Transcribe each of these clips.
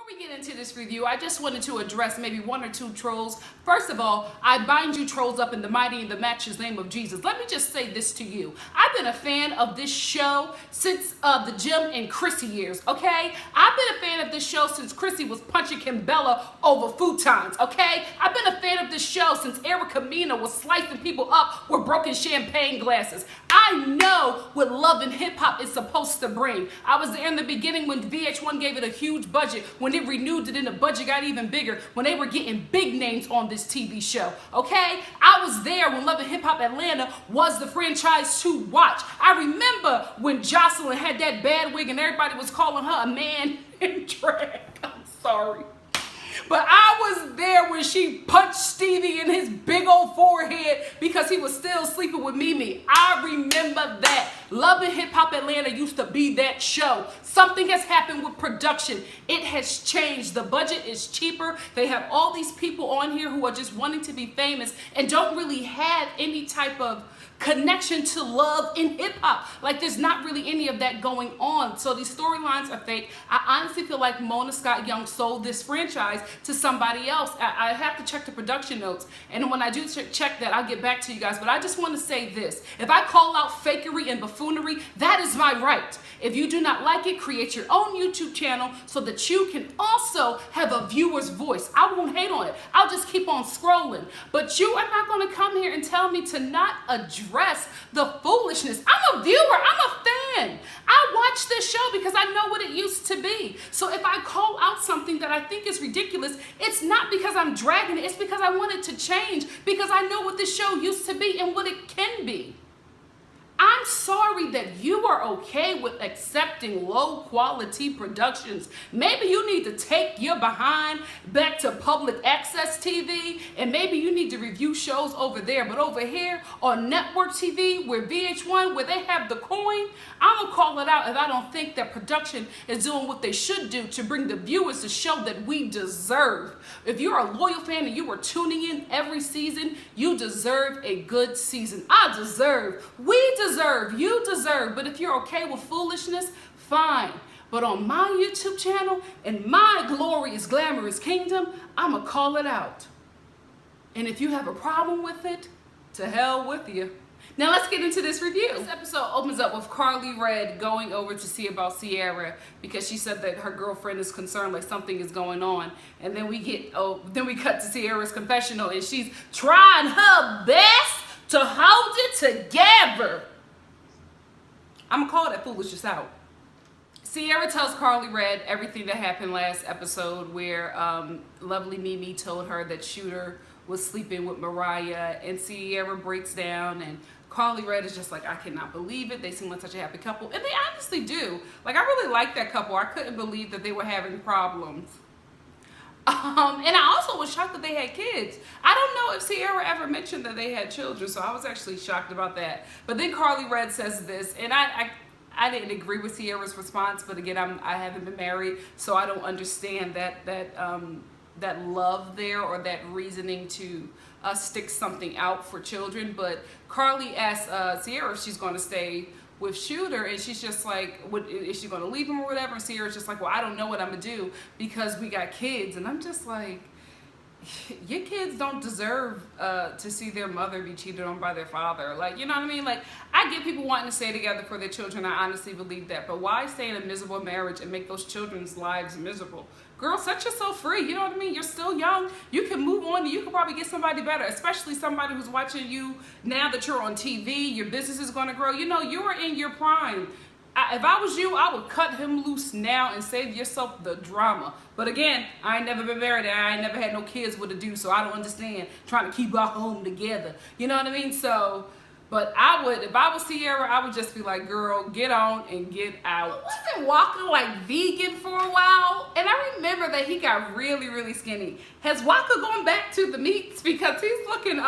we get into this review, I just wanted to address maybe one or two trolls. First of all, I bind you trolls up in the mighty and the matchless name of Jesus. Let me just say this to you. I've been a fan of this show since the Jim and Chrissy years, okay? I've been a fan of this show since Chrissy was punching Kimbella over futons, okay? I've been a fan of this show since Erica Mena was slicing people up with broken champagne glasses. I know what love and hip hop is supposed to bring. I was there in the beginning when VH1 gave it a huge budget, when they renewed it and the budget got even bigger, when they were getting big names on this TV show, okay? I was there when Love and Hip Hop Atlanta was the franchise to watch. I remember when Jocelyn had that bad wig and everybody was calling her a man in drag. I'm sorry. But I was there when she punched Stevie in his big old forehead because he was still sleeping with Mimi. I remember that. Love and Hip Hop Atlanta used to be that show. Something has happened with production. It has changed. The budget is cheaper. They have all these people on here who are just wanting to be famous and don't really have any type of connection to love in hip hop. Like, there's not really any of that going on. So these storylines are fake. I honestly feel like Mona Scott Young sold this franchise to somebody else. I have to check the production notes, and when I do check that, I'll get back to you guys. But I just want to say this: if I call out fakery and buffoonery, that is my right. If you do not like it, create your own YouTube channel so that you can also have a viewer's voice. I won't hate on it. I'll just keep on scrolling. But you are not going to come here and tell me to not address the foolishness. I'm a viewer. I'm a fan. I watch this show because I know what it used to be. So if I call out something that I think is ridiculous, it's not because I'm dragging it. It's because I want it to change, because I know what this show used to be and what it can be. I'm sorry that you are okay with accepting low quality productions. Maybe you need to take your behind back to public access TV, and maybe you need to review shows over there. But over here on network TV, where VH1, where they have the coin, I'm gonna call it out if I don't think that production is doing what they should do to bring the viewers the show that we deserve. If you're a loyal fan and you are tuning in every season, you deserve a good season. You deserve. But if you're okay with foolishness, fine. But on my YouTube channel, in my glorious, glamorous kingdom, I'ma call it out. And if you have a problem with it, to hell with you. Now let's get into this review. This episode opens up with Carly Red going over to see about Sierra because she said that her girlfriend is concerned, like something is going on. And then we cut to Sierra's confessional, and she's trying her best to hold it together. I'm gonna call that foolishness out. Sierra tells Carly Red everything that happened last episode, where lovely Mimi told her that Shooter was sleeping with Mariah, and Sierra breaks down, and Carly Red is just like, I cannot believe it. They seem like such a happy couple, and they honestly do. Like, I really like that couple. I couldn't believe that they were having problems. And I also was shocked that they had kids. I don't know if Sierra ever mentioned that they had children, so I was actually shocked about that. But then Carly Red says this, and I didn't agree with Sierra's response, but again, I haven't been married, so I don't understand that love there, or that reasoning to stick something out for children. But Carly asks Sierra if she's going to stay with Shooter, and she's just like, is she going to leave him or whatever? And Sierra's just like, well, I don't know what I'm going to do because we got kids. And I'm just like, your kids don't deserve to see their mother be cheated on by their father. Like, you know what I mean? Like, I get people wanting to stay together for their children. I honestly believe that. But why stay in a miserable marriage and make those children's lives miserable? Girl, set yourself free. You know what I mean? You're still young. You can move on. You can probably get somebody better, especially somebody who's watching you now that you're on TV. Your business is going to grow. You know, you are in your prime. If I was you, I would cut him loose now and save yourself the drama. But again, I ain't never been married, and I ain't never had no kids with a dude, so I don't understand trying to keep our home together. You know what I mean? So, but I would, if I was Sierra, I would just be like, girl, get on and get out. Wasn't Walker like vegan for a while? And I remember that he got really, really skinny. Has Walker gone back to the meats? Because he's looking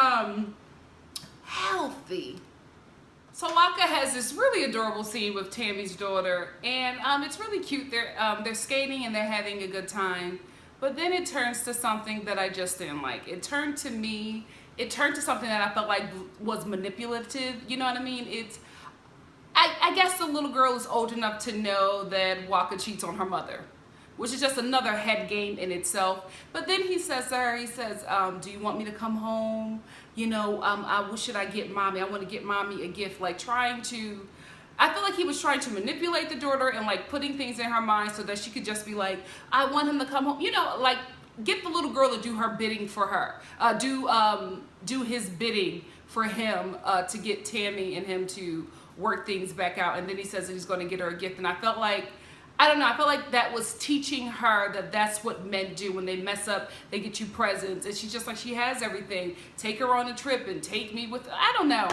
healthy. So Waka has this really adorable scene with Tammy's daughter, and it's really cute. They're skating and they're having a good time, but then it turns to something that I just didn't like. It turned to something that I felt like was manipulative. You know what I mean? I guess the little girl is old enough to know that Waka cheats on her mother. which is just another head game in itself. But then he says to her, he says, do you want me to come home? You know, what should I get mommy? I want to get mommy a gift. Like trying to, I feel like he was trying to manipulate the daughter and like putting things in her mind so that she could just be like, I want him to come home. You know, like get the little girl to do her bidding for her. Do his bidding for him to get Tammy and him to work things back out. And then he says that he's going to get her a gift. And I felt like, I don't know, I felt like that was teaching her that that's what men do. When they mess up, they get you presents. And she's just like, she has everything. Take her on a trip and take me with, I don't know.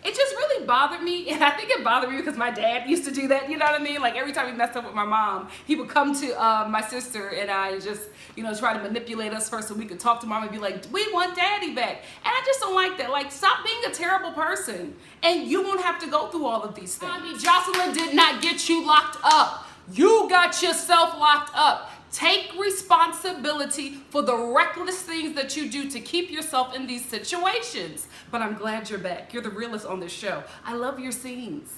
It just really bothered me. And I think it bothered me because my dad used to do that. You know what I mean? Like every time he messed up with my mom, he would come to my sister and I just, you know, try to manipulate us first so we could talk to mom and be like, we want daddy back. And I just don't like that. Like, stop being a terrible person and you won't have to go through all of these things. I mean, Jocelyn did not get you locked up. You got yourself locked up. Take responsibility for the reckless things that you do to keep yourself in these situations. But I'm glad you're back. You're the realest on this show. I love your scenes.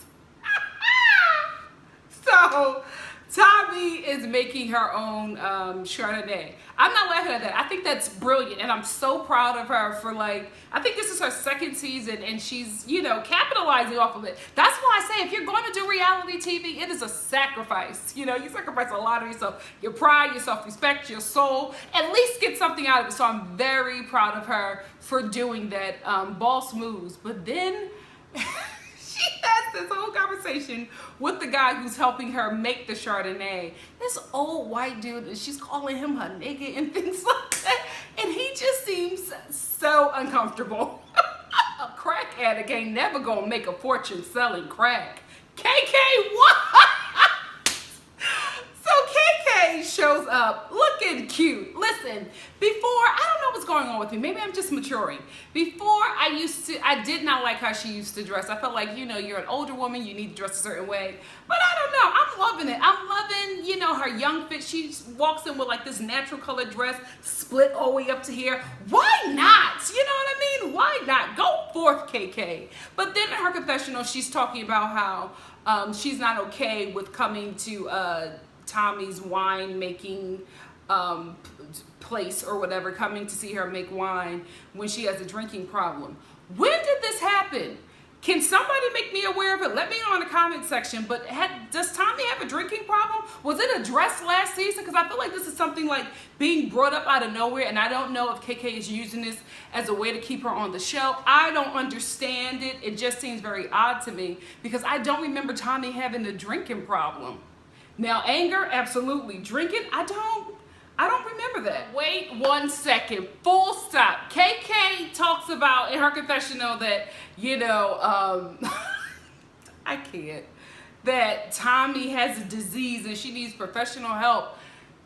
So, Tommy is making her own Chardonnay. I'm not laughing at that. I think that's brilliant, and I'm so proud of her for, like, I think this is her second season, and she's, you know, capitalizing off of it. That's why I say if you're going to do reality TV, it is a sacrifice. You know, you sacrifice a lot of yourself, your pride, your self-respect, your soul. At least get something out of it. So I'm very proud of her for doing that. Boss moves. But then she has this whole conversation with the guy who's helping her make the Chardonnay. This old white dude, and she's calling him her nigga and things like that. And he just seems so uncomfortable. A crack addict ain't never gonna make a fortune selling crack. KK, what? So KK shows up looking cute. Listen, before, I don't know what's going on with me. Maybe I'm just maturing. Before, I did not like how she used to dress. I felt like, you know, you're an older woman, you need to dress a certain way. But I don't know, I'm loving it. I'm loving, you know, her young fit. She walks in with like this natural colored dress, split all the way up to here. Why not? You know what I mean? Why not? Go forth, KK. But then in her confessional, she's talking about how she's not okay with coming to Tommy's wine making place or whatever, coming to see her make wine when she has a drinking problem. When did this happen? Can somebody make me aware of it? Let me know in the comment section. But does Tommy have a drinking problem? Was it addressed last season? Because I feel like this is something like being brought up out of nowhere, and I don't know if KK is using this as a way to keep her on the show. I don't understand it. It just seems very odd to me because I don't remember Tommy having a drinking problem. Now, anger, absolutely. Drinking, I don't remember that. Wait 1 second. Full stop. KK talks about in her confessional that, you know, I can't, that Tommy has a disease and she needs professional help.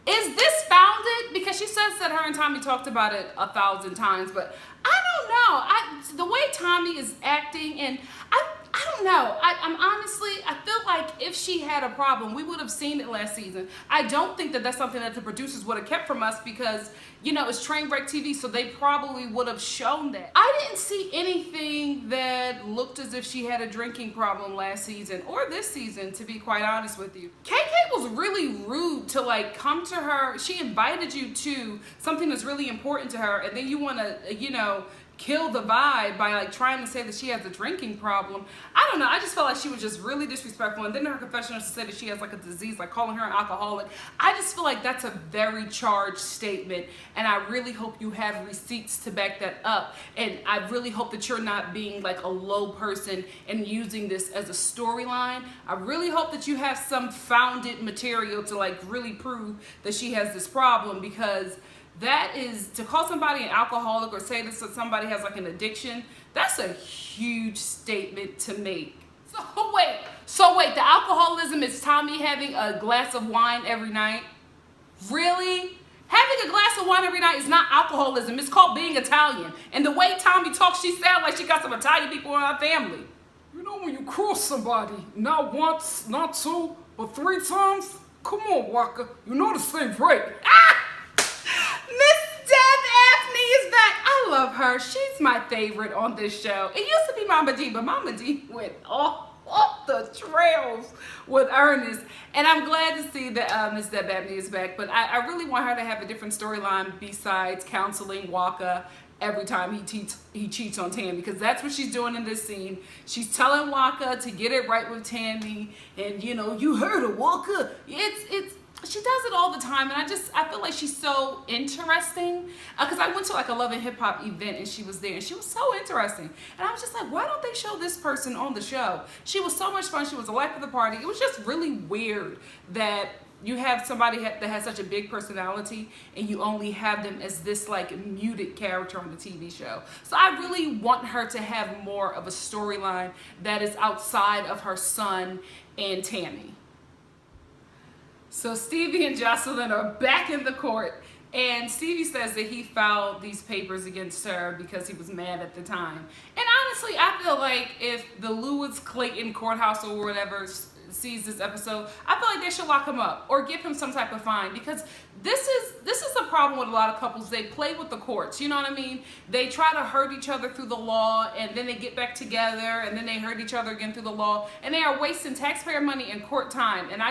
Is this founded? Because she says that her and Tommy talked about it 1,000 times, but I don't know. The way Tommy is acting, and I don't know. I'm honestly, I feel like if she had a problem, we would have seen it last season. I don't think that that's something that the producers would have kept from us because, you know, it's train wreck TV, so they probably would have shown that. I didn't see anything that looked as if she had a drinking problem last season or this season, to be quite honest with you. KK was really rude to like come to her. She invited you to something that's really important to her, and then you want to, you know, kill the vibe by like trying to say that she has a drinking problem. I don't know. I just felt like she was just really disrespectful. And then in her confessional, she said that she has like a disease, like calling her an alcoholic. I just feel like that's a very charged statement. And I really hope you have receipts to back that up. And I really hope that you're not being like a low person and using this as a storyline. I really hope that you have some founded material to like really prove that she has this problem, because that is, to call somebody an alcoholic or say that somebody has like an addiction, that's a huge statement to make. So wait, the alcoholism is Tommy having a glass of wine every night? Really? Having a glass of wine every night is not alcoholism. It's called being Italian. And the way Tommy talks, she sounds like she got some Italian people in her family. You know when you cross somebody, not once, not two, but 3 times? Come on, Walker. You know the same rate. Ah! Miss Death Daphne is back. I love her. She's my favorite on this show. It used to be Mama D, but Mama D went off. the trails with Ernest. And I'm glad to see that Miss Deb Abney is back. But I really want her to have a different storyline besides counseling Waka every time he cheats on Tammy, because that's what she's doing in this scene. She's telling Waka to get it right with Tammy, and you heard her, Waka. She does it all the time, and I feel like she's so interesting. Because I went to like a Love and Hip Hop event, and she was there, and she was so interesting. And I was just like, why don't they show this person on the show? She was so much fun. She was the life of the party. It was just really weird that you have somebody that has such a big personality and you only have them as this like muted character on the TV show. So I really want her to have more of a storyline that is outside of her son and Tammy. So Stevie and Jocelyn are back in the court, and Stevie says that he filed these papers against her because he was mad at the time. And honestly, I feel like if the Lewis Clayton courthouse or whatever sees this episode, I feel like they should lock him up or give him some type of fine, because this is a problem with a lot of couples. They play with the courts, you know what I mean? They try to hurt each other through the law, and then they get back together, and then they hurt each other again through the law, and they are wasting taxpayer money and court time. And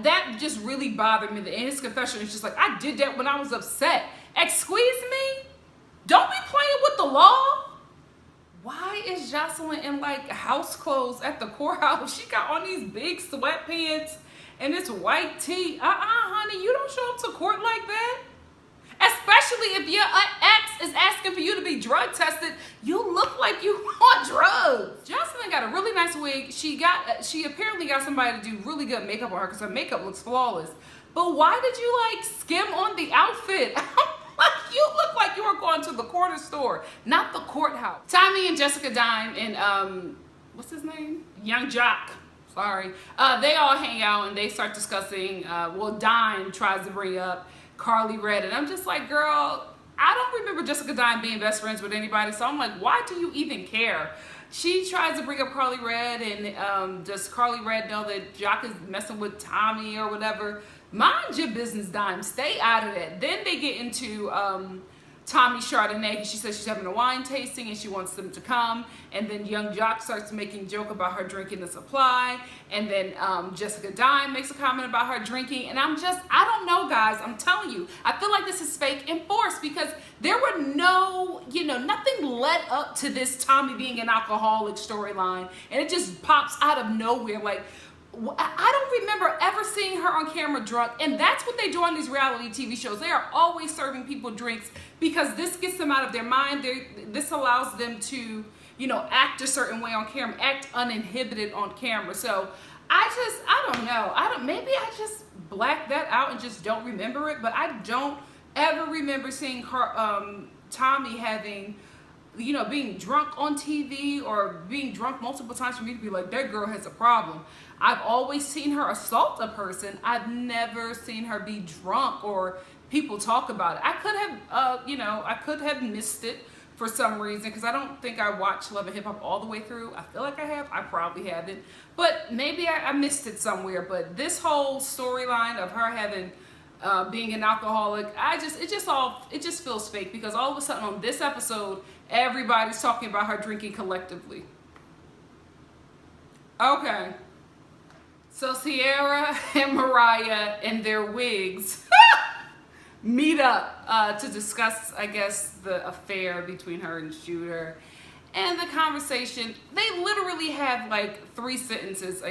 that just really bothered me. In his confession, it's just like, I did that when I was upset. Excuse me? Don't be playing with the law. Why is Jocelyn in like house clothes at the courthouse? She got on these big sweatpants and this white tee. Honey, you don't show up to court like that. Especially if your ex is asking for you to be drug tested. You look like you on drugs. Jocelyn got a really nice wig. She apparently got somebody to do really good makeup on her because her makeup looks flawless. But why did you like skim on the outfit? You look like you were going to the corner store, not the courthouse. Tommy and Jessica Dime and what's his name? Young Jock. Sorry. They all hang out and they start discussing. Dime tries to bring up Carly Red, and I'm just like, girl, I don't remember Jessica Dime being best friends with anybody, so I'm like, why do you even care? She tries to bring up Carly Red, and does Carly Red know that Jock is messing with Tommy or whatever? Mind your business, Dime. Stay out of that. Then they get into Tommy Chardonnay. She says she's having a wine tasting and she wants them to come. And then Young Jock starts making a joke about her drinking the supply. And then Jessica Dime makes a comment about her drinking. And I don't know, guys. I'm telling you, I feel like this is fake and forced, because there were nothing led up to this Tommy being an alcoholic storyline. And it just pops out of nowhere. Like, I don't remember ever seeing her on camera drunk, and that's what they do on these reality TV shows. They are always serving people drinks because this gets them out of their mind. This allows them to, act a certain way on camera, act uninhibited on camera. So I don't know. Maybe I just blacked that out and just don't remember it, but I don't ever remember seeing her, Tommy having, being drunk on TV or being drunk multiple times for me to be like, that girl has a problem. I've always seen her assault a person. I've never seen her be drunk or people talk about it. I could have missed it for some reason, because I don't think I watched Love and Hip Hop all the way through. I feel like I have. I probably haven't. But maybe I missed it somewhere. But this whole storyline of her having being an alcoholic, it just feels fake, because all of a sudden on this episode, everybody's talking about her drinking collectively. Okay. So Sierra and Mariah and their wigs meet up to discuss, I guess, the affair between her and Shooter. And the conversation, they literally have like 3 sentences,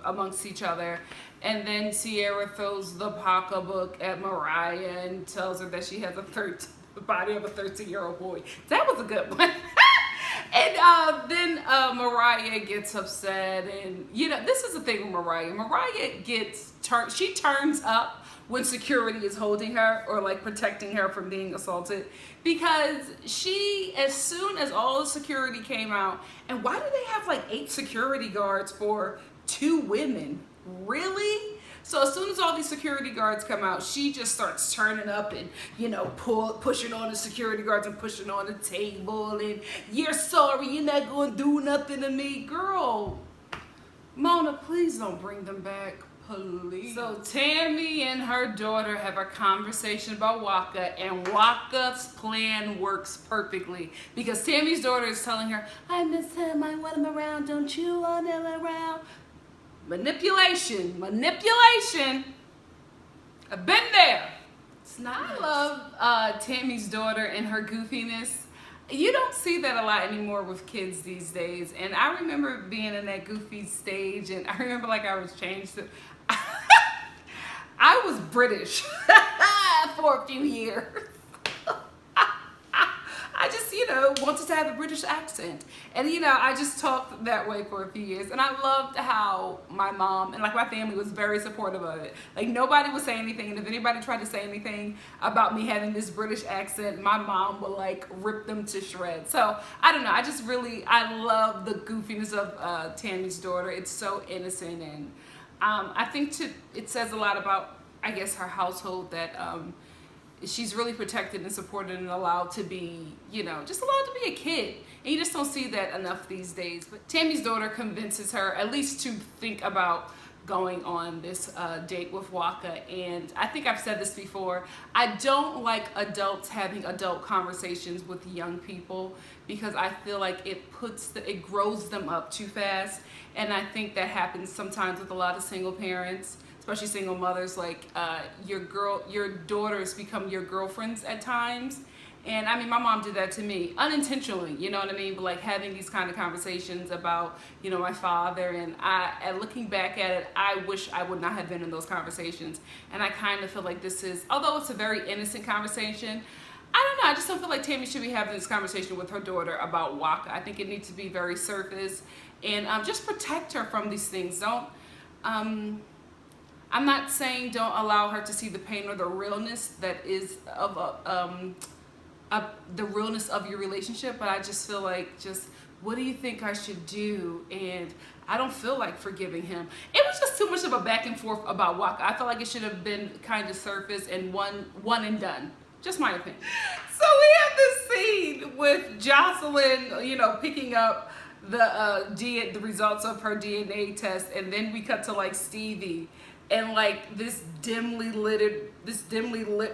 amongst each other. And then Sierra throws the pocketbook at Mariah and tells her that she has the body of a 13-year-old boy. That was a good one. And then Mariah gets upset, and this is the thing with Mariah. Mariah she turns up when security is holding her or like protecting her from being assaulted, because as soon as all the security came out, and why do they have like 8 security guards for 2 women? Really? So as soon as all these security guards come out, she just starts turning up and, pushing on the security guards and pushing on the table, and you're sorry, you're not going to do nothing to me. Girl, Mona, please don't bring them back. please. So Tammy and her daughter have a conversation about Waka, and Waka's plan works perfectly because Tammy's daughter is telling her, I miss him, I want him around, don't you want him around? Manipulation. I've been there. It's not. I love Tammy's daughter and her goofiness. You don't see that a lot anymore with kids these days. And I remember being in that goofy stage, and I remember like I was changed. I was British for a few years. I just, wanted to have a British accent. And, I just talked that way for a few years. And I loved how my mom and, my family was very supportive of it. Like, nobody would say anything. And if anybody tried to say anything about me having this British accent, my mom would, rip them to shreds. So, I don't know. I love the goofiness of Tammy's daughter. It's so innocent. And I think it says a lot about, I guess, her household that she's really protected and supported and allowed to be, just allowed to be a kid. And you just don't see that enough these days. But Tammy's daughter convinces her at least to think about going on this date with Waka. And I think I've said this before. I don't like adults having adult conversations with young people because I feel like it grows them up too fast. And I think that happens sometimes with a lot of single parents, especially single mothers. Your daughters become your girlfriends at times. And I mean, my mom did that to me unintentionally, you know what I mean? But having these kind of conversations about, my father, and looking back at it, I wish I would not have been in those conversations. And I kind of feel like this is, although it's a very innocent conversation, I don't know, I just don't feel like Tammy should be having this conversation with her daughter about Waka. I think it needs to be very surface and just protect her from these things. I'm not saying don't allow her to see the pain or the realness that is of the realness of your relationship, but I just feel like, what do you think I should do? And I don't feel like forgiving him. It was just too much of a back and forth about Waka. I felt like it should have been kind of surface and one and done. Just my opinion. So we have this scene with Jocelyn, picking up the results of her DNA test, and then we cut to Stevie and this dimly lit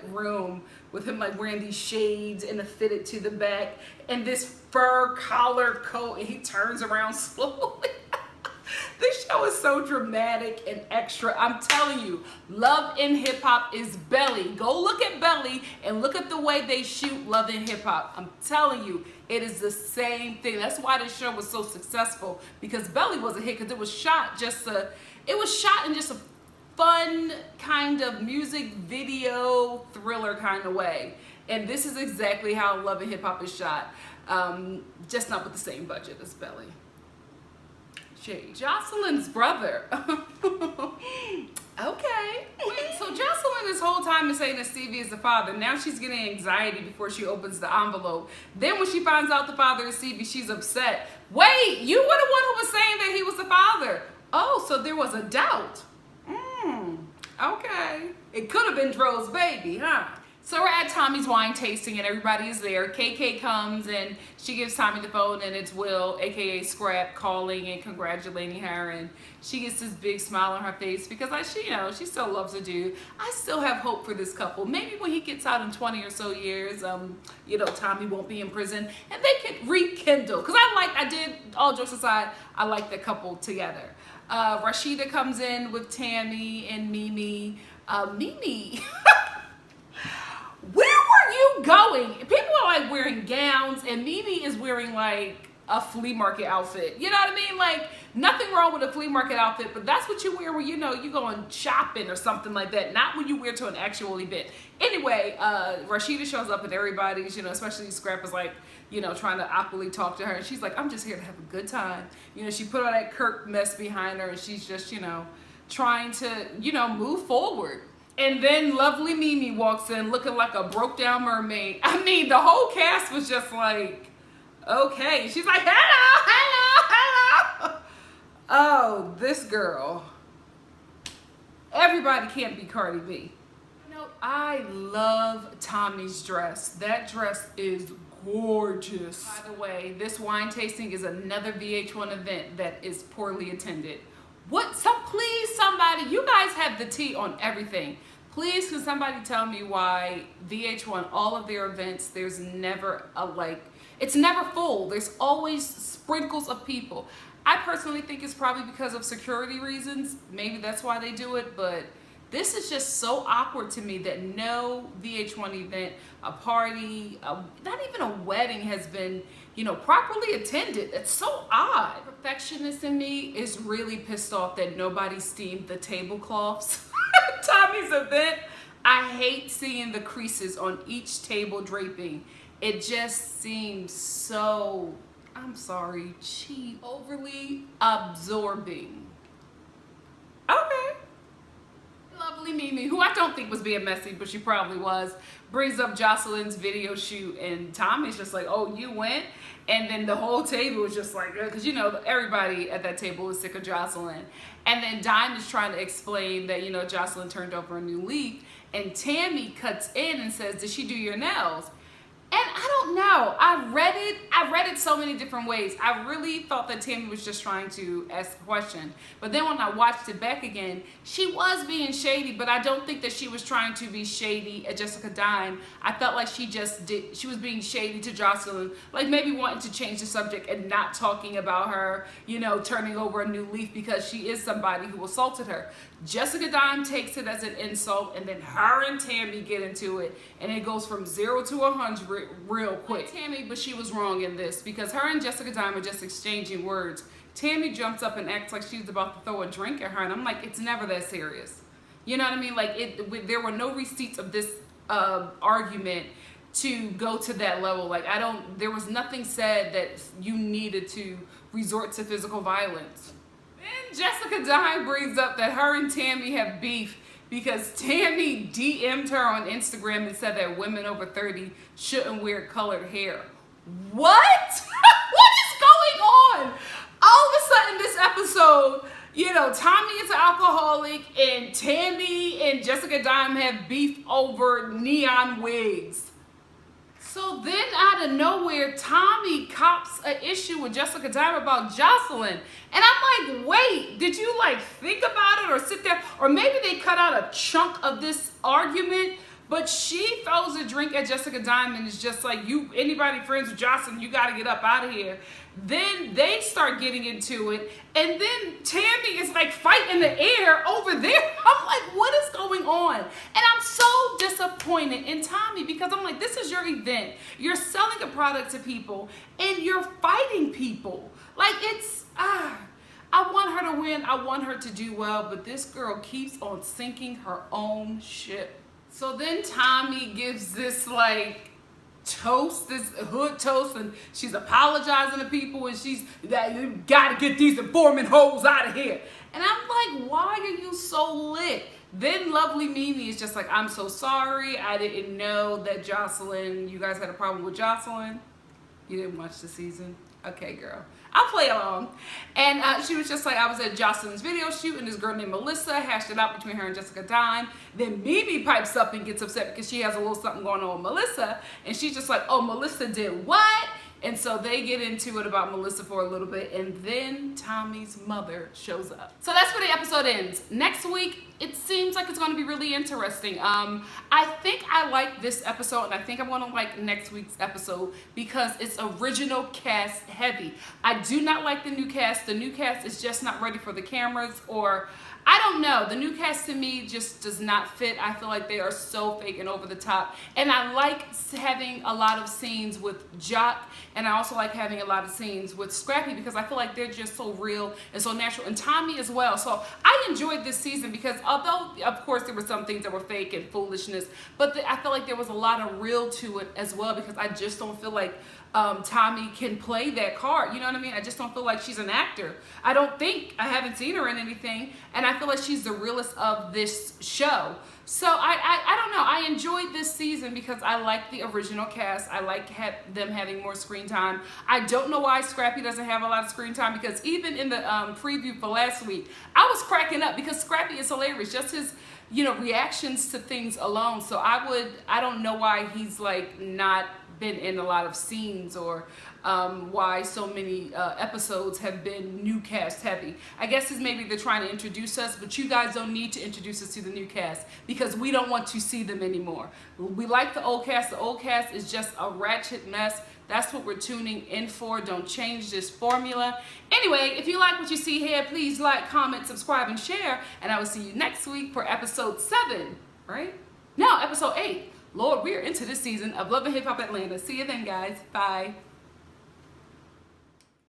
room with him wearing these shades and a fitted to the back and this fur collar coat, and he turns around slowly. This show is so dramatic and extra. I'm telling you, Love in Hip Hop is Belly. Go look at Belly and look at the way they shoot Love in Hip Hop. I'm telling you, it is the same thing. That's why this show was so successful, because Belly was a hit because it was shot in just a fun kind of music video thriller kind of way. And this is exactly how Love and Hip Hop is shot, just not with the same budget as Belly. Jocelyn's brother. Okay. So Jocelyn this whole time is saying that Stevie is the father. Now she's getting anxiety before she opens the envelope. Then when she finds out the father is Stevie, she's upset. Wait, you were the one who was saying that he was the father. Oh, so there was a doubt. Okay. It could have been Dro's baby, huh? So we're at Tommy's wine tasting and everybody is there. KK comes and she gives Tommy the phone, and it's Will, aka Scrap, calling and congratulating her, and she gets this big smile on her face because she still loves the dude. I still have hope for this couple. Maybe when he gets out in 20 or so years, Tommy won't be in prison and they can rekindle. Because all jokes aside, I like the couple together. Rashida comes in with Tammy and Mimi. Mimi, where were you going? People are wearing gowns, and Mimi is wearing a flea market outfit. You know what I mean? Nothing wrong with a flea market outfit, but that's what you wear when you going shopping or something like that. Not when you wear to an actual event. Anyway, Rashida shows up and everybody's, especially Scrap is trying to awkwardly talk to her. And she's like, I'm just here to have a good time. She put all that Kirk mess behind her, and she's just, trying to, move forward. And then lovely Mimi walks in looking like a broke down mermaid. I mean, the whole cast was just okay. She's like, hello. Oh, this girl. Everybody can't be Cardi B. I love Tommy's dress. That dress is gorgeous. By the way, this wine tasting is another VH1 event that is poorly attended. Please, somebody, you guys have the tea on everything. Please, can somebody tell me why VH1, all of their events, there's never it's never full. There's always sprinkles of people. I personally think it's probably because of security reasons. Maybe that's why they do it, but this is just so awkward to me that no VH1 event, a party, not even a wedding has been, properly attended. It's so odd. The perfectionist in me is really pissed off that nobody steamed the tablecloths. Tommy's event, I hate seeing the creases on each table draping. It just seems so, I'm sorry, cheap, overly absorbing. Okay. Lovely Mimi, who I don't think was being messy, but she probably was, brings up Jocelyn's video shoot, and Tommy's just like, oh, you went? And then the whole table was just like, because everybody at that table was sick of Jocelyn. And then Dime is trying to explain that, Jocelyn turned over a new leaf, and Tammy cuts in and says, did she do your nails? And I don't know. I read it so many different ways. I really thought that Tammy was just trying to ask a question. But then when I watched it back again, she was being shady, but I don't think that she was trying to be shady at Jessica Dime. I felt like she was being shady to Jocelyn, like maybe wanting to change the subject and not talking about her, turning over a new leaf because she is somebody who assaulted her. Jessica Dime takes it as an insult, and then her and Tammy get into it, and it goes from 0 to 100 real quick. Tammy, but she was wrong in this because her and Jessica Dime are just exchanging words. Tammy jumps up and acts like she's about to throw a drink at her, and I'm like, it's never that serious. You know what I mean? Like, there were no receipts of this argument to go to that level. Like, there was nothing said that you needed to resort to physical violence. And Jessica Dime brings up that her and Tammy have beef because Tammy DM'd her on Instagram and said that women over 30 shouldn't wear colored hair. What? What is going on? All of a sudden this episode, Tommy is an alcoholic and Tammy and Jessica Dime have beef over neon wigs. So then out of nowhere, Tommy cops an issue with Jessica Dime about Jocelyn. And I'm like, wait, did you think about it or sit there? Or maybe they cut out a chunk of this argument, but she throws a drink at Jessica Dime and is just like, anybody friends with Jocelyn, you gotta get up out of here. Then they start getting into it, and then Tammy is fighting the air over there. I'm like, what is going on? And I'm so disappointed in Tommy because I'm like, this is your event. You're selling a product to people, and you're fighting people. I want her to win. I want her to do well, but this girl keeps on sinking her own ship. So then Tommy gives this toast, this hood toast, and she's apologizing to people, and she's that you gotta get these informant hoes out of here. And I'm like, why are you so lit? Then lovely Mimi is just like, I'm so sorry. I didn't know that you guys had a problem with Jocelyn. You didn't watch the season? Okay, girl. I'll play along. And she was just like, I was at Jocelyn's video shoot, and this girl named Melissa hashed it out between her and Jessica Dime. Then Mimi pipes up and gets upset because she has a little something going on with Melissa. And she's just like, oh, Melissa did what? And so they get into it about Melissa for a little bit, and then Tommy's mother shows up. So that's where the episode ends. Next week, it seems like it's going to be really interesting. I think I like this episode, and I think I'm going to like next week's episode because it's original cast heavy. I do not like the new cast. The new cast is just not ready for the cameras, or I don't know. The new cast to me just does not fit. I feel like they are so fake and over the top. And I like having a lot of scenes with Jock, and I also like having a lot of scenes with Scrappy because I feel like they're just so real and so natural. And Tommy as well. So I enjoyed this season because although, of course, there were some things that were fake and foolishness, but I feel like there was a lot of real to it as well because I just don't feel like Tommy can play that card. You know what I mean? I just don't feel like she's an actor. I haven't seen her in anything, and I feel like she's the realest of this show. So I don't know. I enjoyed this season because I like the original cast. I like them having more screen time. I don't know why Scrappy doesn't have a lot of screen time because even in the preview for last week, I was cracking up because Scrappy is hilarious. Just his reactions to things alone. So I don't know why he's not been in a lot of scenes or why so many episodes have been new cast heavy. I guess it's maybe they're trying to introduce us, but you guys don't need to introduce us to the new cast because we don't want to see them anymore. We like the old cast. The old cast is just a ratchet mess. That's what we're tuning in for. Don't change this formula. Anyway, if you like what you see here, please like, comment, subscribe, and share. And I will see you next week for episode 7, right? No, episode 8. Lord, we're into this season of Love and Hip Hop Atlanta. See you then, guys. Bye.